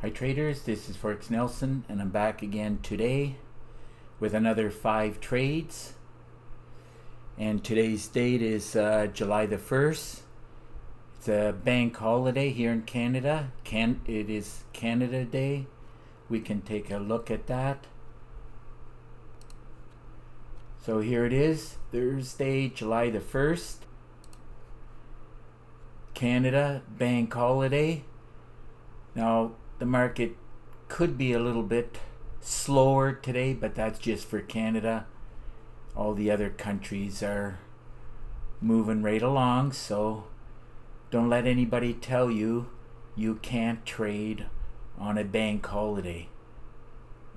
Hi traders, this is Forex Nelson and I'm back again today with another 5 trades. And today's date is July the 1st. It's a bank holiday here in Canada. It is Canada Day. We can take a look at that. So here it is, Thursday, July the 1st. Canada bank holiday. Now the market could be a little bit slower today, but that's just for Canada. All the other countries are moving right along, so don't let anybody tell you you can't trade on a bank holiday.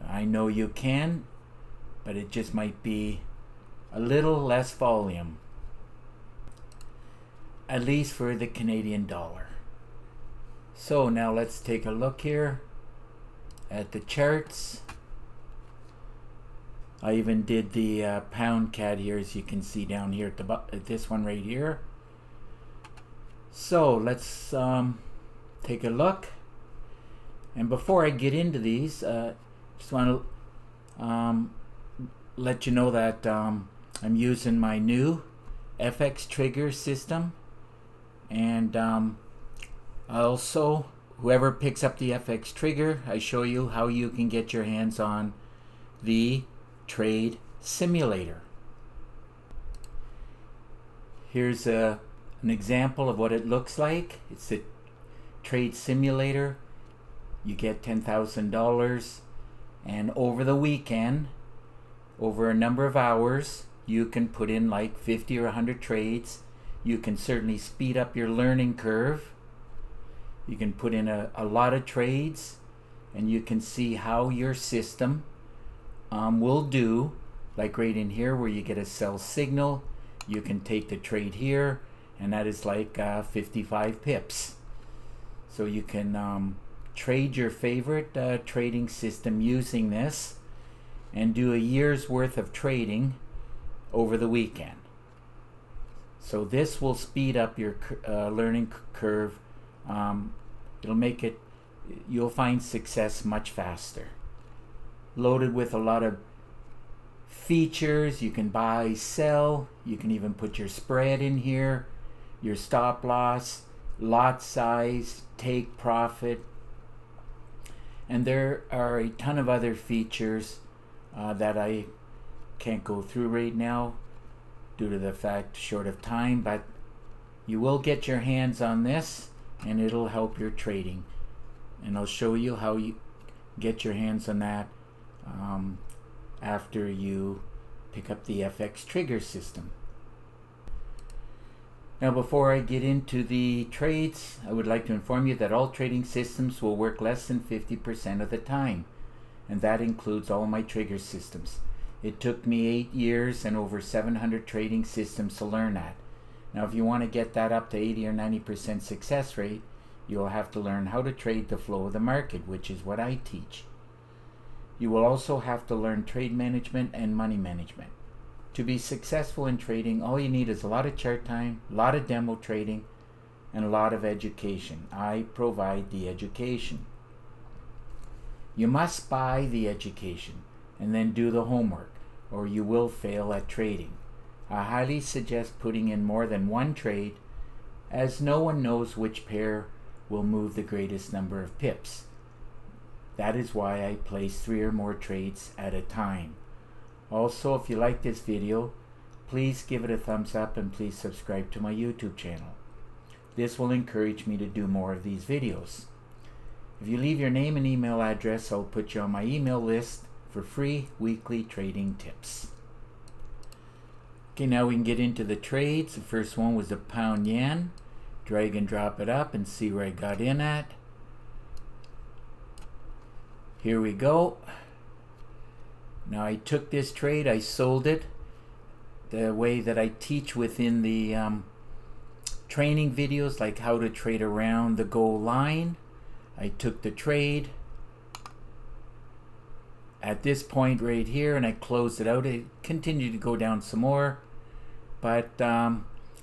I know you can, but it just might be a little less volume, at least for the Canadian dollar. So now let's take a look here at the charts. I even did the pound CAD here, as you can see down here at this one right here. So let's take a look. And before I get into these, just want to let you know that I'm using my new FX trigger system, and also, whoever picks up the FX trigger, I show you how you can get your hands on the trade simulator. Here's an example of what it looks like. It's a trade simulator. You get $10,000, and over the weekend, over a number of hours, you can put in like 50 or 100 trades. You can certainly speed up your learning curve. You can put in a lot of trades, and you can see how your system will do. Like right in here where you get a sell signal, you can take the trade here, and that is like 55 pips. So you can trade your favorite trading system using this and do a year's worth of trading over the weekend. So this will speed up your learning curve. It'll make it, you'll find success much faster. Loaded with a lot of features. You can buy, sell, you can even put your spread in here, your stop loss, lot size, take profit, and there are a ton of other features that I can't go through right now due to the fact short of time, but you will get your hands on this and it'll help your trading, and I'll show you how you get your hands on that after you pick up the FX trigger system. Now before I get into the trades, I would like to inform you that all trading systems will work less than 50% of the time, and that includes all my trigger systems. It took me 8 years and over 700 trading systems to learn that. Now if you want to get that up to 80 or 90% success rate, you'll have to learn how to trade the flow of the market, which is what I teach. You will also have to learn trade management and money management. To be successful in trading, all you need is a lot of chart time, a lot of demo trading, and a lot of education. I provide the education. You must buy the education and then do the homework, or you will fail at trading. I highly suggest putting in more than one trade, as no one knows which pair will move the greatest number of pips. That is why I place 3 or more trades at a time. Also, if you like this video, please give it a thumbs up and please subscribe to my YouTube channel. This will encourage me to do more of these videos. If you leave your name and email address, I'll put you on my email list for free weekly trading tips. Okay, now we can get into the trades. The first one was the pound yen. Drag and drop it up and see where I got in at. Here we go. Now I took this trade, I sold it the way that I teach within the training videos, like how to trade around the goal line. I took the trade at this point right here and I closed it out. It continued to go down some more, but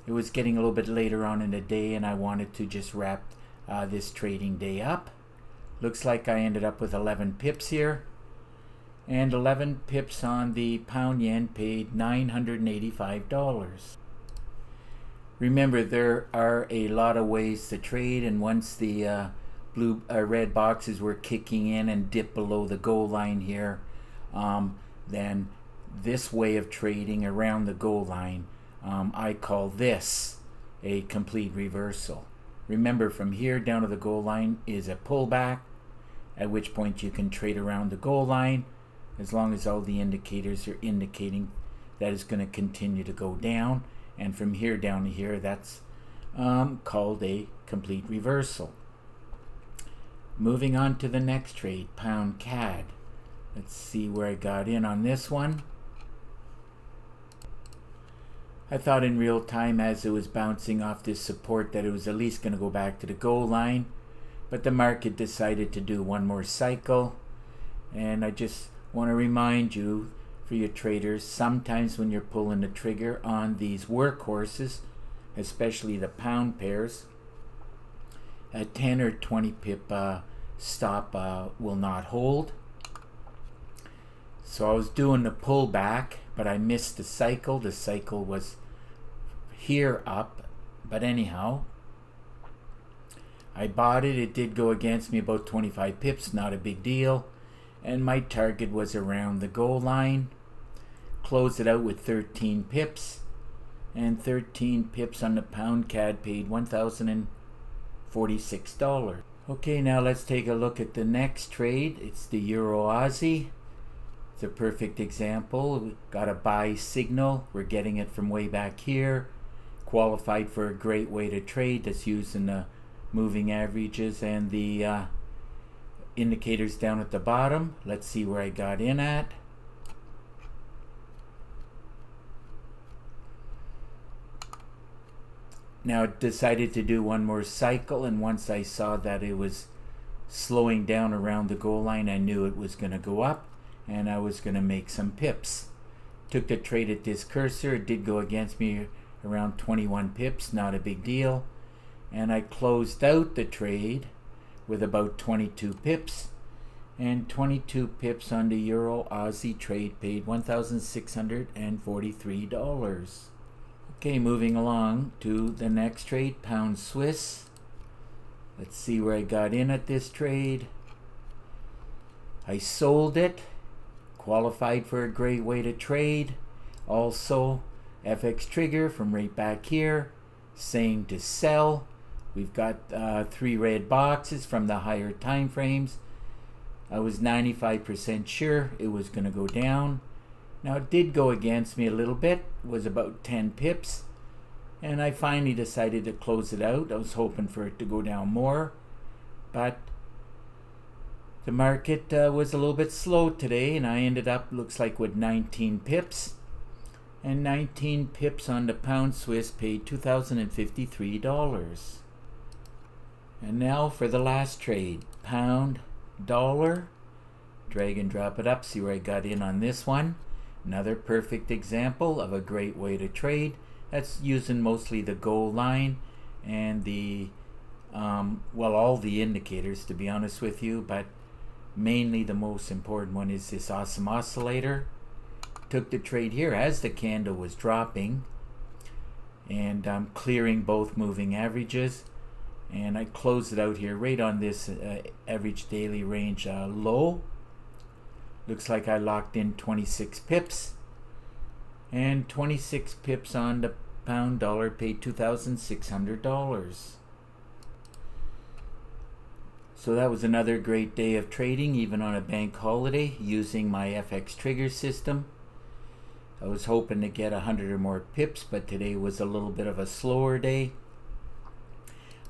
it was getting a little bit later on in the day and I wanted to just wrap this trading day up. Looks like I ended up with 11 pips here. And 11 pips on the pound yen paid $985. Remember, there are a lot of ways to trade, and once the red boxes were kicking in and dip below the goal line here, then this way of trading around the goal line, I call this a complete reversal. Remember, from here down to the goal line is a pullback, at which point you can trade around the goal line as long as all the indicators are indicating that it's going to continue to go down. And from here down to here, that's called a complete reversal. Moving on to the next trade, pound CAD. Let's see where I got in on this one. I thought in real time, as it was bouncing off this support, that it was at least going to go back to the goal line, but the market decided to do one more cycle. And I just want to remind you, for your traders, sometimes when you're pulling the trigger on these workhorses, especially the pound pairs, a 10 or 20 pip stop will not hold. So I was doing the pullback, but I missed the cycle. The cycle was here up, but anyhow, I bought it. It did go against me about 25 pips, not a big deal, and my target was around the goal line. Closed it out with 13 pips, and 13 pips on the pound CAD paid $1,046. Okay, now let's take a look at the next trade. It's the Euro Aussie. It's a perfect example. We got a buy signal. We're getting it from way back here. Qualified for a great way to trade that's using the moving averages and the indicators down at the bottom. Let's see where I got in at. Now it decided to do one more cycle, and once I saw that it was slowing down around the goal line, I knew it was going to go up and I was going to make some pips. Took the trade at this cursor. It did go against me around 21 pips, not a big deal. And I closed out the trade with about 22 pips. And 22 pips on the Euro Aussie trade paid $1,643. Okay, moving along to the next trade, pound Swiss. Let's see where I got in at this trade. I sold it, qualified for a great way to trade. Also, FX trigger from right back here saying to sell. We've got 3 red boxes from the higher time frames. I was 95% sure it was going to go down. Now it did go against me a little bit, it was about 10 pips, and I finally decided to close it out. I was hoping for it to go down more, but the market was a little bit slow today, and I ended up, looks like, with 19 pips, and 19 pips on the pound Swiss paid $2,053. And now for the last trade, pound dollar. Drag and drop it up, see where I got in on this one. Another perfect example of a great way to trade. That's using mostly the goal line and the well, all the indicators, to be honest with you, but mainly the most important one is this awesome oscillator. Took the trade here as the candle was dropping, and I'm clearing both moving averages, and I closed it out here right on this average daily range low. Looks like I locked in 26 pips, and 26 pips on the pound dollar paid $2,600. So that was another great day of trading, even on a bank holiday, using my FX trigger system. I was hoping to get 100 or more pips, but today was a little bit of a slower day.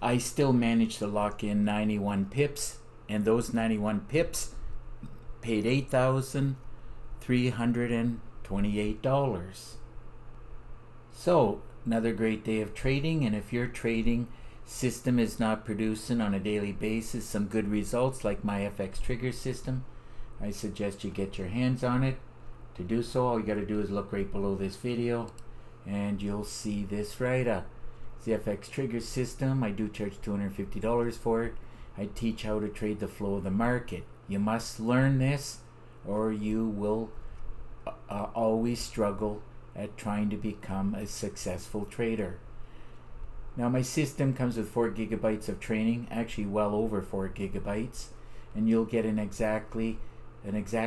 I still managed to lock in 91 pips, and those 91 pips paid $8,328. So another great day of trading, and if your trading system is not producing on a daily basis some good results like my FX trigger system, I suggest you get your hands on it. To do so, all you got to do is look right below this video and you'll see this right up. It's the FX trigger system. I do charge $250 for it, I teach how to trade the flow of the market. You must learn this, or you will always struggle at trying to become a successful trader. Now, my system comes with 4 gigabytes of training, actually well over 4 gigabytes, and you'll get an exact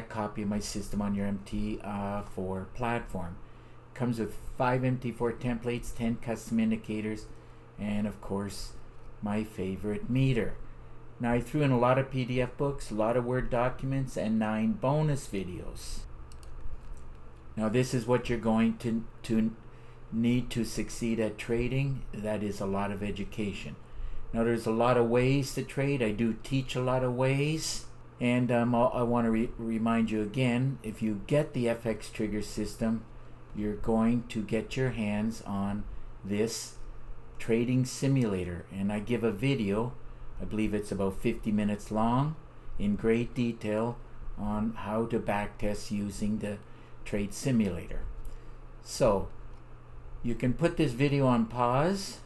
copy of my system on your MT4 platform. Comes with 5 MT4 templates, 10 custom indicators, and of course my favorite meter. Now, I threw in a lot of PDF books, a lot of Word documents, and 9 bonus videos. Now, this is what you're going to need to succeed at trading. That is a lot of education. Now, there's a lot of ways to trade. I do teach a lot of ways. And I want to remind you again, if you get the FX trigger system, you're going to get your hands on this trading simulator. And I give a video, I believe it's about 50 minutes long, in great detail on how to backtest using the trade simulator. So you can put this video on pause,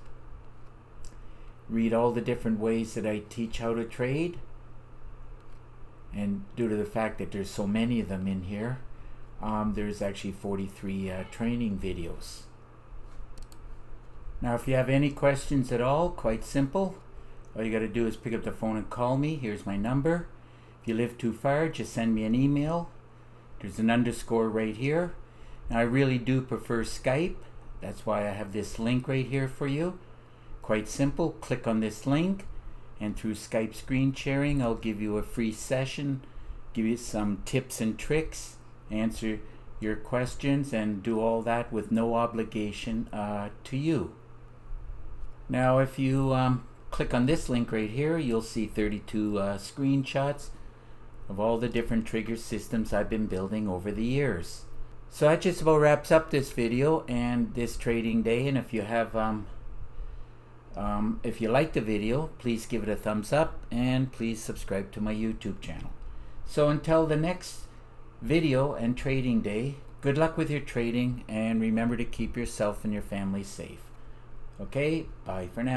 read all the different ways that I teach how to trade, and due to the fact that there's so many of them in here, there's actually 43 training videos. Now, if you have any questions at all, quite simple. All you got to do is pick up the phone and call me. Here's my number. If you live too far, just send me an email. There's an underscore right here. Now, I really do prefer Skype. That's why I have this link right here for you. Quite simple. Click on this link, and through Skype screen sharing, I'll give you a free session, give you some tips and tricks, answer your questions, and do all that with no obligation to you. Now, if you click on this link right here, you'll see 32 screenshots of all the different trigger systems I've been building over the years. So that just about wraps up this video and this trading day. And if you have if you like the video, please give it a thumbs up, and please subscribe to my YouTube channel. So until the next video and trading day, good luck with your trading, and remember to keep yourself and your family safe. Okay, bye for now.